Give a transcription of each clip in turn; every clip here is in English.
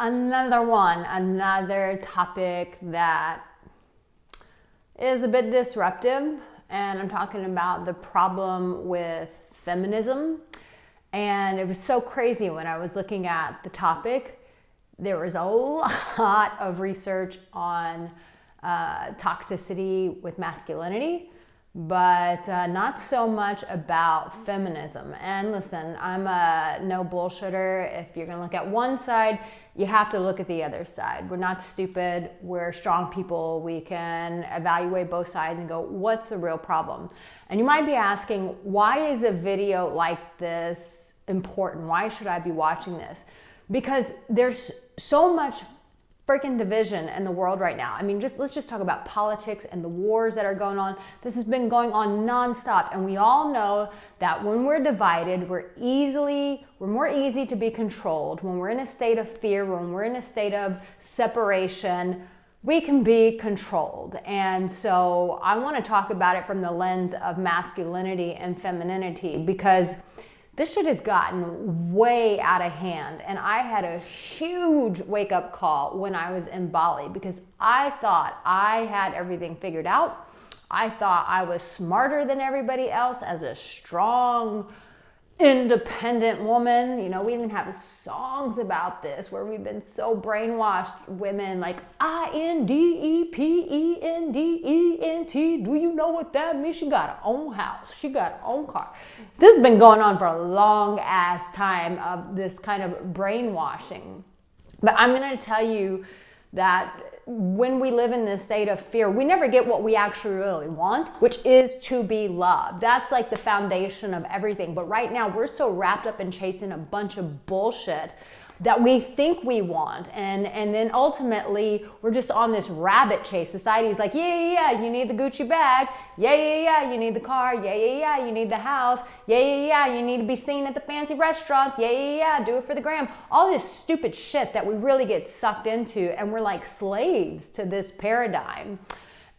another topic that is a bit disruptive, and I'm talking about the problem with feminism. And it was so crazy when I was looking at the topic. There was a lot of research on toxicity with masculinity, but not so much about feminism. And listen, I'm a no bullshitter. If you're gonna look at one side, you have to look at the other side. We're not stupid. We're strong people. We can evaluate both sides and go, what's the real problem? And you might be asking, why is a video like this important? Why should I be watching this? Because there's so much freaking division in the world right now. I mean, let's just talk about politics and the wars that are going on. This has been going on nonstop, and we all know that when we're divided, we're more easy to be controlled. When we're in a state of fear, when we're in a state of separation, we can be controlled. And so I want to talk about it from the lens of masculinity and femininity, because this shit has gotten way out of hand. And I had a huge wake-up call when I was in Bali, because I thought I had everything figured out. I thought I was smarter than everybody else as a strong, independent woman. You know, we even have songs about this where we've been so brainwashed, women, like independent. Do you know what that means? She got her own house. She got her own car. This has been going on for a long ass time of this kind of brainwashing. But I'm going to tell you that when we live in this state of fear, we never get what we actually really want, which is to be loved. That's like the foundation of everything. But right now, we're so wrapped up in chasing a bunch of bullshit that we think we want. And then ultimately, we're just on this rabbit chase. Society's like, yeah, you need the Gucci bag. Yeah, you need the car. Yeah, you need the house. Yeah, you need to be seen at the fancy restaurants. Yeah, do it for the gram. All this stupid shit that we really get sucked into, and we're like slaves to this paradigm.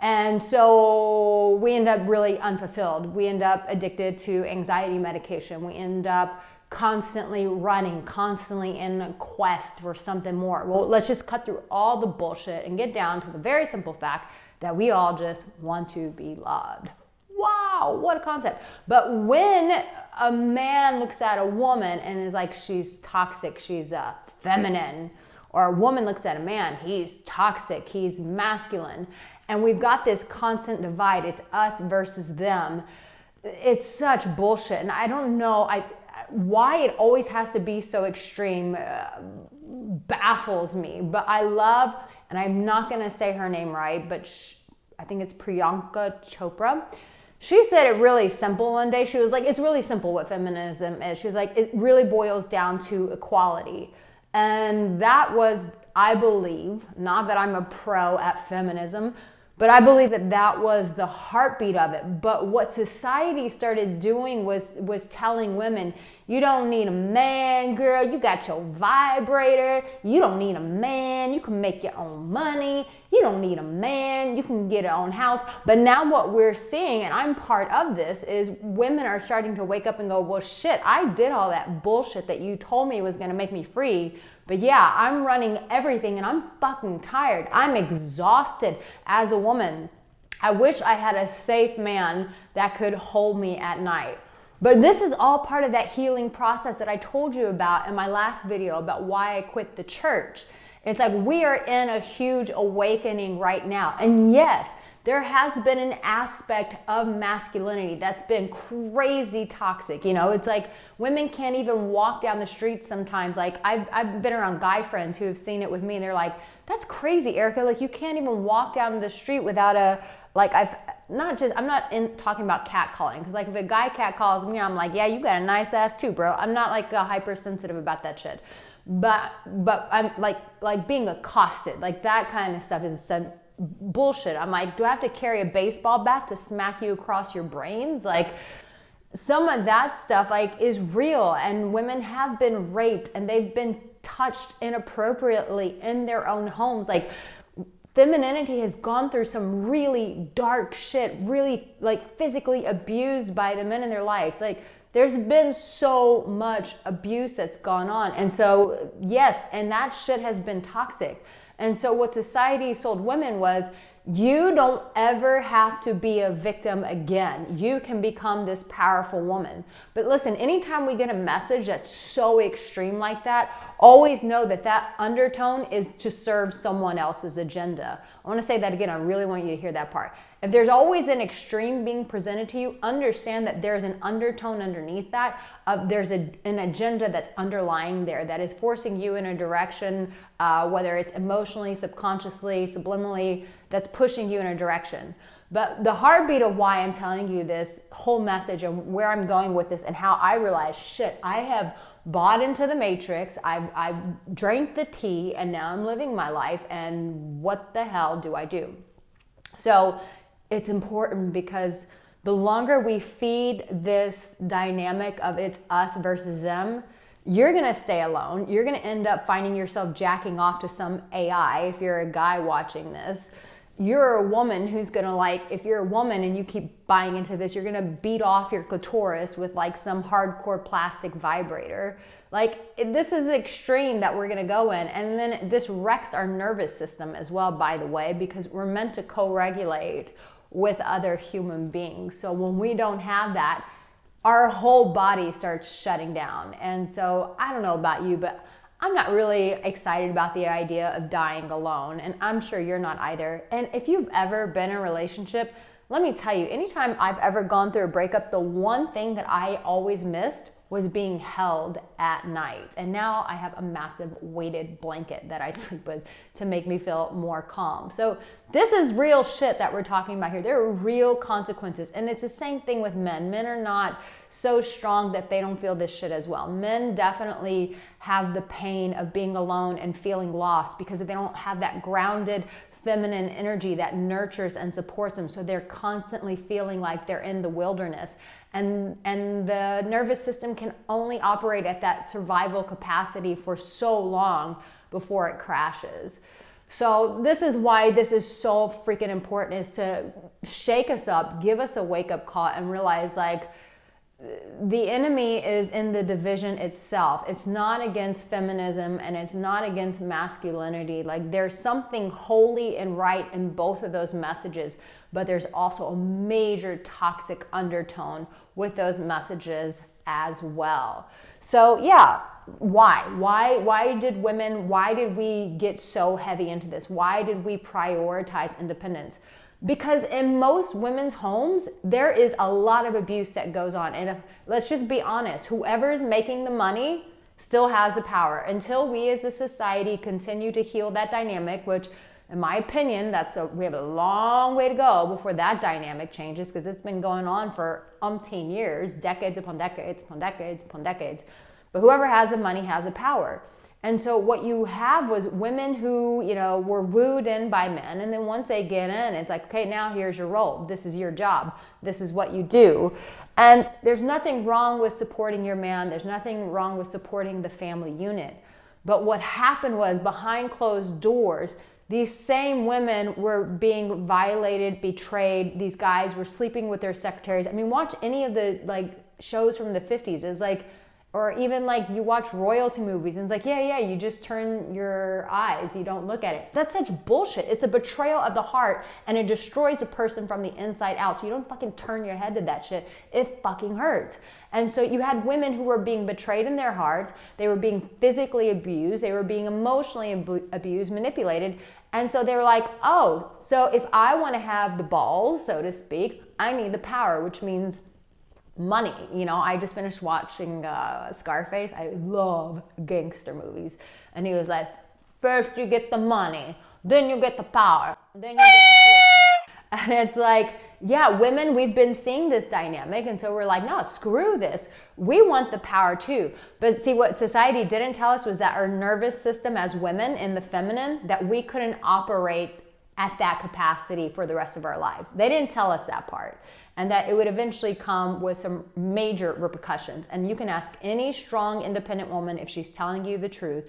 And so we end up really unfulfilled. We end up addicted to anxiety medication. We end up constantly running, constantly in a quest for something more. Well, let's just cut through all the bullshit and get down to the very simple fact that we all just want to be loved. Wow, what a concept. But when a man looks at a woman and is like, she's toxic, she's feminine, or a woman looks at a man, he's toxic, he's masculine, and we've got this constant divide, it's us versus them. It's such bullshit. And I don't know why it always has to be so extreme, baffles me. But I love, and I'm not going to say her name right, but I think it's Priyanka Chopra. She said it really simple one day. She was like, it's really simple what feminism is. She was like, it really boils down to equality. And that was, I believe, not that I'm a pro at feminism, but I believe that was the heartbeat of it. But what society started doing was telling women, you don't need a man, girl. You got your vibrator. You don't need a man. You can make your own money. You don't need a man. You can get your own house. But now what we're seeing, and I'm part of this, is women are starting to wake up and go, well, shit, I did all that bullshit that you told me was going to make me free. But yeah, I'm running everything and I'm fucking tired. I'm exhausted as a woman. I wish I had a safe man that could hold me at night. But this is all part of that healing process that I told you about in my last video about why I quit the church. It's like we are in a huge awakening right now. And yes, there has been an aspect of masculinity that's been crazy toxic. You know, it's like women can't even walk down the street sometimes. Like I've been around guy friends who have seen it with me, and they're like, that's crazy, Arica. Like you can't even walk down the street without I'm not talking about catcalling, because like if a guy catcalls me, I'm like, yeah, you got a nice ass too, bro. I'm not like hypersensitive about that shit. But I'm like being accosted, like that kind of stuff is bullshit. I'm like, do I have to carry a baseball bat to smack you across your brains? Like some of that stuff like is real, and women have been raped and they've been touched inappropriately in their own homes. Like femininity has gone through some really dark shit, really like physically abused by the men in their life. Like There's been so much abuse that's gone on. And so, yes, and that shit has been toxic. And so what society sold women was, you don't ever have to be a victim again. You can become this powerful woman. But listen, anytime we get a message that's so extreme like that, always know that that undertone is to serve someone else's agenda. I want to say that again. I really want you to hear that part. If there's always an extreme being presented to you, understand that there's an undertone underneath that. There's an agenda that's underlying there that is forcing you in a direction, whether it's emotionally, subconsciously, subliminally, that's pushing you in a direction. But the heartbeat of why I'm telling you this whole message and where I'm going with this and how I realize, shit, I have bought into the matrix, I've drank the tea, and now I'm living my life, and what the hell do I do? So it's important, because the longer we feed this dynamic of it's us versus them, you're going to stay alone. You're going to end up finding yourself jacking off to some AI. If you're a guy watching this, you're a woman who's going to if you're a woman and you keep buying into this, you're going to beat off your clitoris with some hardcore plastic vibrator. This is extreme that we're going to go in. And then this wrecks our nervous system as well, by the way, because we're meant to co-regulate with other human beings. So when we don't have that, our whole body starts shutting down. And so I don't know about you, but I'm not really excited about the idea of dying alone. And I'm sure you're not either. And if you've ever been in a relationship, let me tell you, anytime I've ever gone through a breakup, the one thing that I always missed was being held at night. And now I have a massive weighted blanket that I sleep with to make me feel more calm. So this is real shit that we're talking about here. There are real consequences. And it's the same thing with men. Men are not so strong that they don't feel this shit as well. Men definitely have the pain of being alone and feeling lost because they don't have that grounded feminine energy that nurtures and supports them. So they're constantly feeling like they're in the wilderness. And the nervous system can only operate at that survival capacity for so long before it crashes. So this is why this is so freaking important, is to shake us up, give us a wake-up call, and realize the enemy is in the division itself. It's not against feminism and it's not against masculinity. There's something holy and right in both of those messages, but there's also a major toxic undertone with those messages as well. So yeah, why did we get so heavy into this? Why did we prioritize independence? Because in most women's homes, there is a lot of abuse that goes on. And let's just be honest, whoever's making the money still has the power. Until we as a society continue to heal that dynamic, which in my opinion, we have a long way to go before that dynamic changes, because it's been going on for umpteen years, decades upon decades upon decades upon decades. But whoever has the money has the power. And so what you have was women who, were wooed in by men. And then once they get in, it's like, okay, now here's your role. This is your job. This is what you do. And there's nothing wrong with supporting your man. There's nothing wrong with supporting the family unit. But what happened was, behind closed doors, these same women were being violated, betrayed. These guys were sleeping with their secretaries. I mean, watch any of the shows from the 50s. It's or even you watch royalty movies and it's yeah, you just turn your eyes, you don't look at it. That's such bullshit. It's a betrayal of the heart, and it destroys a person from the inside out. So you don't fucking turn your head to that shit. It fucking hurts. And so you had women who were being betrayed in their hearts. They were being physically abused. They were being emotionally abused, manipulated. And so they were oh, so if I want to have the balls, so to speak, I need the power, which means money. I just finished watching Scarface. I love gangster movies. And he was first you get the money, then you get the power, then you get the pussy. And it's yeah, women, we've been seeing this dynamic. And so we're no, screw this. We want the power too. But see, what society didn't tell us was that our nervous system as women in the feminine, that we couldn't operate at that capacity for the rest of our lives. They didn't tell us that part. And that it would eventually come with some major repercussions. And you can ask any strong, independent woman if she's telling you the truth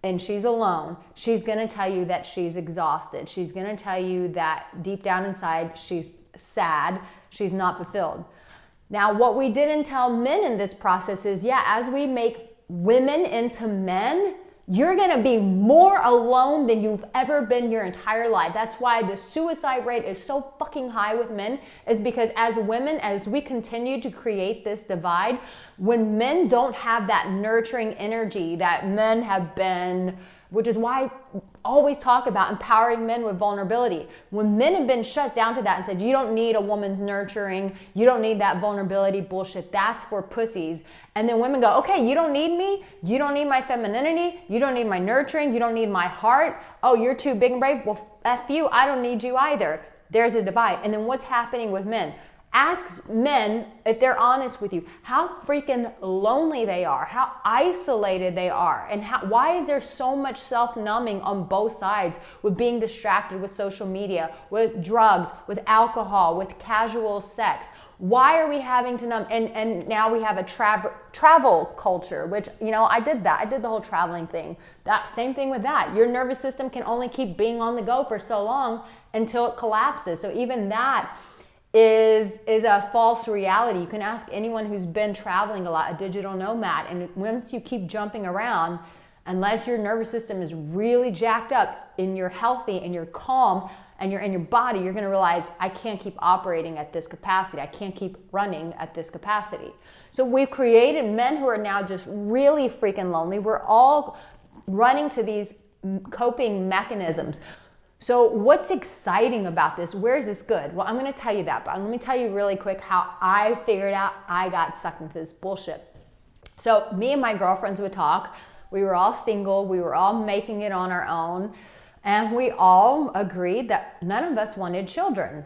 and she's alone, she's going to tell you that she's exhausted. She's going to tell you that deep down inside, she's sad, she's not fulfilled. Now, what we didn't tell men in this process is, yeah, as we make women into men, you're going to be more alone than you've ever been your entire life. That's why the suicide rate is so fucking high with men, is because as women, as we continue to create this divide, when men don't have that nurturing energy that men have been, which is why I always talk about empowering men with vulnerability. When men have been shut down to that and said, you don't need a woman's nurturing, you don't need that vulnerability bullshit, that's for pussies. And then women go, okay, you don't need me, you don't need my femininity, you don't need my nurturing, you don't need my heart, oh, you're too big and brave, well, F you, I don't need you either. There's a divide. And then what's happening with men? Ask men, if they're honest with you, how freaking lonely they are, how isolated they are, and why is there so much self-numbing on both sides with being distracted with social media, with drugs, with alcohol, with casual sex? Why are we having to numb? And now we have a travel culture, which, you know, I did that. I did the whole traveling thing. That same thing with that. Your nervous system can only keep being on the go for so long until it collapses. So even that is a false reality. You can ask anyone who's been traveling a lot, a digital nomad, and once you keep jumping around, unless your nervous system is really jacked up and you're healthy and you're calm and you're in your body, you're going to realize, I can't keep operating at this capacity. I can't keep running at this capacity. So we've created men who are now just really freaking lonely. We're all running to these coping mechanisms. So what's exciting about this? Where is this good? Well, I'm going to tell you that, but let me tell you really quick how I figured out I got sucked into this bullshit. So me and my girlfriends would talk. We were all single. We were all making it on our own. And we all agreed that none of us wanted children.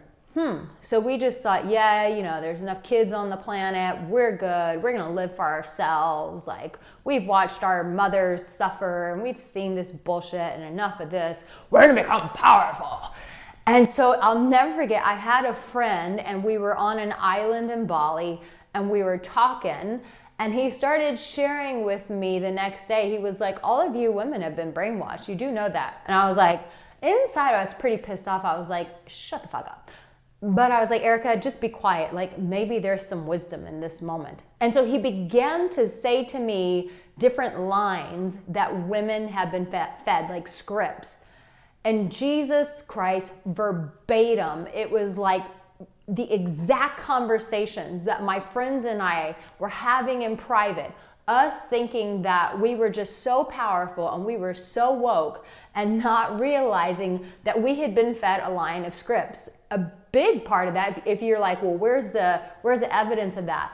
So we just thought, yeah, you know, there's enough kids on the planet. We're good. We're going to live for ourselves. Like, we've watched our mothers suffer and we've seen this bullshit and enough of this. We're going to become powerful. And so I'll never forget, I had a friend and we were on an island in Bali and we were talking, and he started sharing with me the next day. He was like, all of you women have been brainwashed. You do know that. And I was like, inside I was pretty pissed off. I was like, shut the fuck up. But I was like, Arica, just be quiet. Like, maybe there's some wisdom in this moment. And so he began to say to me different lines that women have been fed, like scripts. And Jesus Christ, verbatim, it was like the exact conversations that my friends and I were having in private. Us thinking that we were just so powerful and we were so woke, and not realizing that we had been fed a line of scripts. A big part of that, if you're like, well, where's the evidence of that?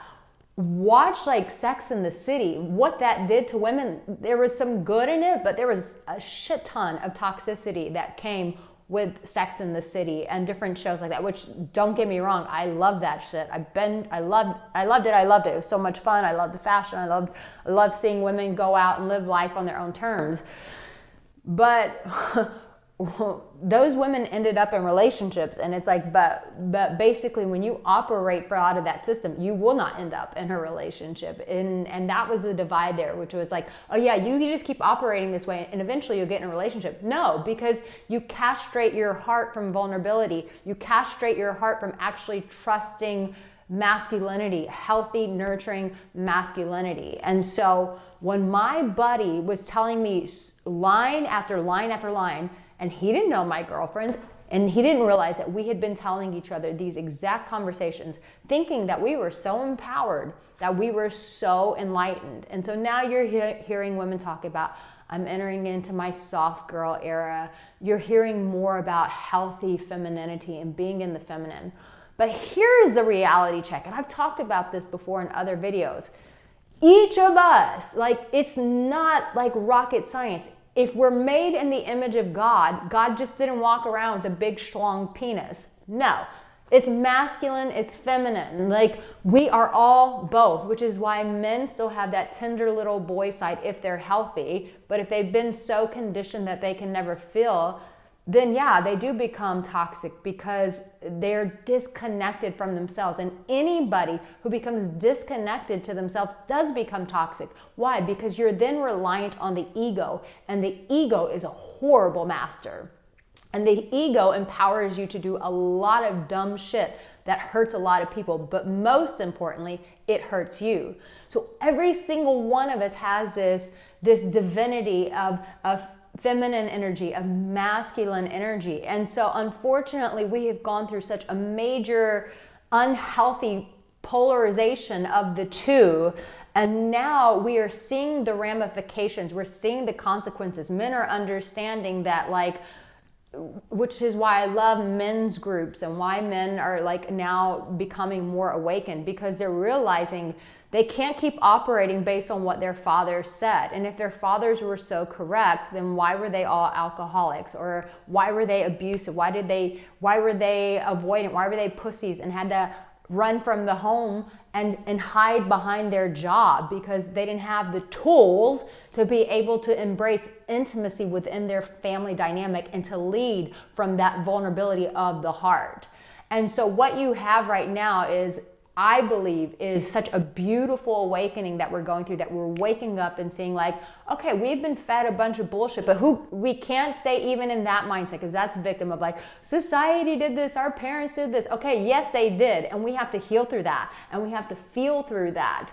Watch like Sex in the City, what that did to women. There was some good in it, but there was a shit ton of toxicity that came with Sex in the City and different shows like that, which, don't get me wrong, I love that shit. I loved it. It was so much fun. I loved the fashion. I loved seeing women go out and live life on their own terms. But those women ended up in relationships, and it's like, but basically when you operate out of that system, you will not end up in a relationship. And that was the divide there, which was like, oh yeah, you just keep operating this way and eventually you'll get in a relationship. No, because you castrate your heart from vulnerability. You castrate your heart from actually trusting masculinity, healthy, nurturing masculinity. And so when my buddy was telling me line after line after line, and he didn't know my girlfriends, and he didn't realize that we had been telling each other these exact conversations, thinking that we were so empowered, that we were so enlightened. And so now you're hearing women talk about, I'm entering into my soft girl era. You're hearing more about healthy femininity and being in the feminine. But here's the reality check, and I've talked about this before in other videos. Each of us, like, it's not like rocket science. If we're made in the image of God, God just didn't walk around with a big, strong penis. No, it's masculine, it's feminine. Like, we are all both, which is why men still have that tender little boy side if they're healthy. But if they've been so conditioned that they can never feel, then yeah, they do become toxic because they're disconnected from themselves. And anybody who becomes disconnected to themselves does become toxic. Why? Because you're then reliant on the ego, and the ego is a horrible master. And the ego empowers you to do a lot of dumb shit that hurts a lot of people, but most importantly, it hurts you. So every single one of us has this divinity of feminine energy, of masculine energy. And so unfortunately, we have gone through such a major unhealthy polarization of the two. And now we are seeing the ramifications. We're seeing the consequences. Men are understanding that, like, which is why I love men's groups and why men are like now becoming more awakened, because they're realizing they can't keep operating based on what their fathers said. And if their fathers were so correct, then why were they all alcoholics? Or why were they abusive? Why were they avoidant? Why were they pussies and had to run from the home and hide behind their job because they didn't have the tools to be able to embrace intimacy within their family dynamic and to lead from that vulnerability of the heart. And so what you have right now is, I believe, is such a beautiful awakening that we're going through, that we're waking up and seeing like, okay, we've been fed a bunch of bullshit, but we can't say even in that mindset, because that's a victim of like, society did this, our parents did this. Okay, yes, they did. And we have to heal through that. And we have to feel through that,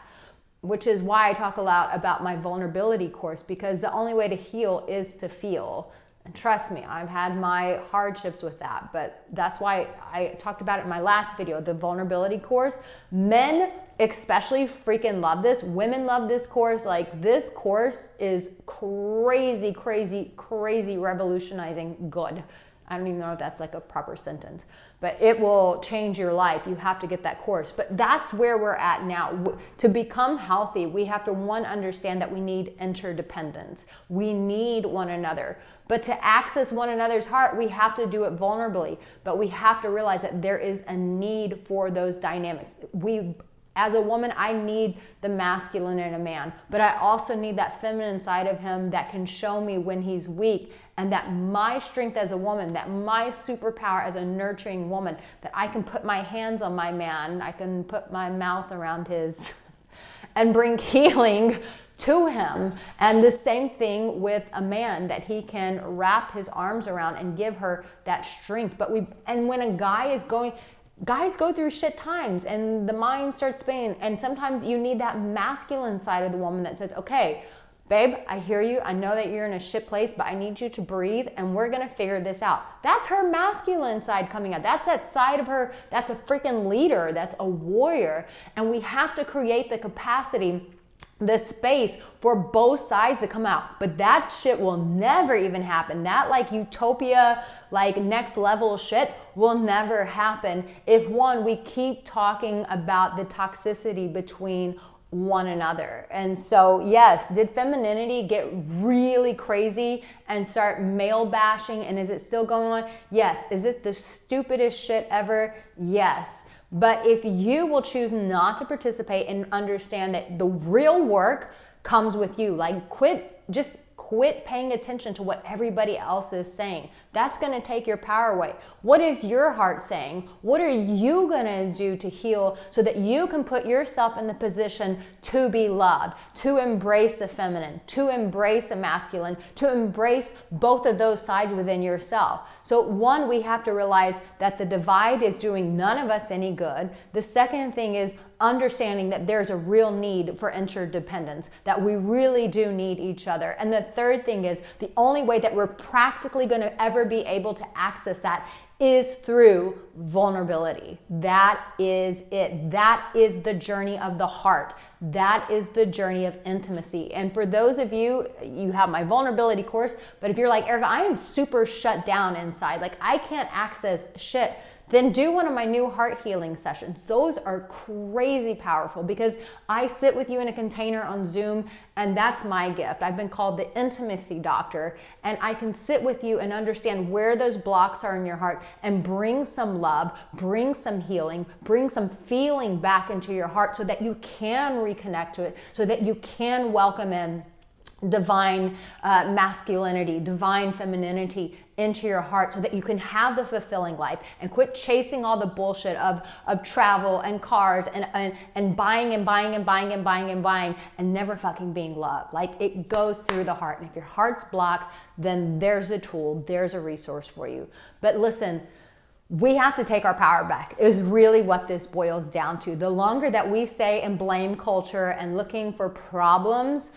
which is why I talk a lot about my vulnerability course, because the only way to heal is to feel. And trust me, I've had my hardships with that, but that's why I talked about it in my last video, the vulnerability course. Men especially freaking love this. Women love this course. Like, this course is crazy, crazy, crazy revolutionizing good. I don't even know if that's like a proper sentence, but it will change your life. You have to get that course. But that's where we're at now. To become healthy, we have to, one, understand that we need interdependence. We need one another. But to access one another's heart, we have to do it vulnerably. But we have to realize that there is a need for those dynamics. As a woman, I need the masculine in a man, but I also need that feminine side of him that can show me when he's weak, and that my strength as a woman, that my superpower as a nurturing woman, that I can put my hands on my man, I can put my mouth around his and bring healing to him. And the same thing with a man, that he can wrap his arms around and give her that strength. And when a guy is going, guys go through shit times and the mind starts spinning, and sometimes you need that masculine side of the woman that says, okay, babe, I hear you. I know that you're in a shit place, but I need you to breathe and we're going to figure this out. That's her masculine side coming out. That's that side of her. That's a freaking leader. That's a warrior. And we have to create the capacity, the space for both sides to come out. But that shit will never even happen. That like utopia, like next level shit will never happen if, one, we keep talking about the toxicity between one another. And so, yes, did femininity get really crazy and start male bashing? And is it still going on? Yes. Is it the stupidest shit ever? Yes. But if you will choose not to participate and understand that the real work comes with you, like quit paying attention to what everybody else is saying. That's going to take your power away. What is your heart saying? What are you going to do to heal so that you can put yourself in the position to be loved, to embrace the feminine, to embrace the masculine, to embrace both of those sides within yourself? So, one, we have to realize that the divide is doing none of us any good. The second thing is understanding that there's a real need for interdependence, that we really do need each other. And the third thing is the only way that we're practically going to ever be able to access that is through vulnerability. That is it. That is the journey of the heart. That is the journey of intimacy. And for those of you, you have my vulnerability course, but if you're like, Arica, I am super shut down inside, like I can't access shit, then do one of my new heart healing sessions. Those are crazy powerful because I sit with you in a container on Zoom, and that's my gift. I've been called the intimacy doctor, and I can sit with you and understand where those blocks are in your heart and bring some love, bring some healing, bring some feeling back into your heart so that you can reconnect to it, so that you can welcome in divine masculinity, divine femininity into your heart so that you can have the fulfilling life and quit chasing all the bullshit of travel and cars and buying and buying and buying and buying and buying and never fucking being loved. Like, it goes through the heart. And if your heart's blocked, then there's a tool, there's a resource for you. But listen, we have to take our power back is really what this boils down to. The longer that we stay in blame culture and looking for problems,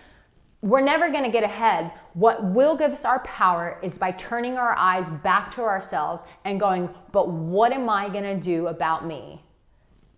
we're never going to get ahead. What will give us our power is by turning our eyes back to ourselves and going, but what am I going to do about me?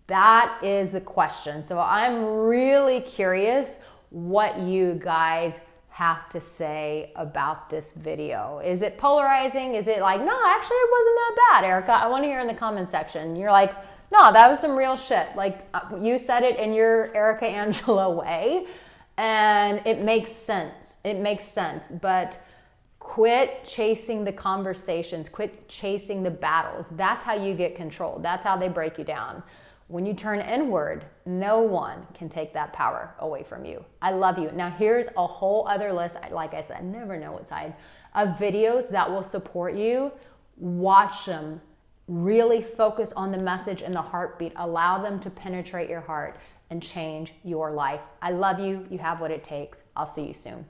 That is the question. So I'm really curious what you guys have to say about this video. Is it polarizing? Is it like, no, actually it wasn't that bad, Arica? I want to hear in the comment section. You're like, no, that was some real shit. Like, you said it in your Arica Angelo way. And it makes sense. It makes sense. But quit chasing the conversations. Quit chasing the battles. That's how you get control. That's how they break you down. When you turn inward, no one can take that power away from you. I love you. Now here's a whole other list. Like I said, I never know what side of videos that will support you. Watch them. Really focus on the message and the heartbeat. Allow them to penetrate your heart and change your life. I love you. You have what it takes. I'll see you soon.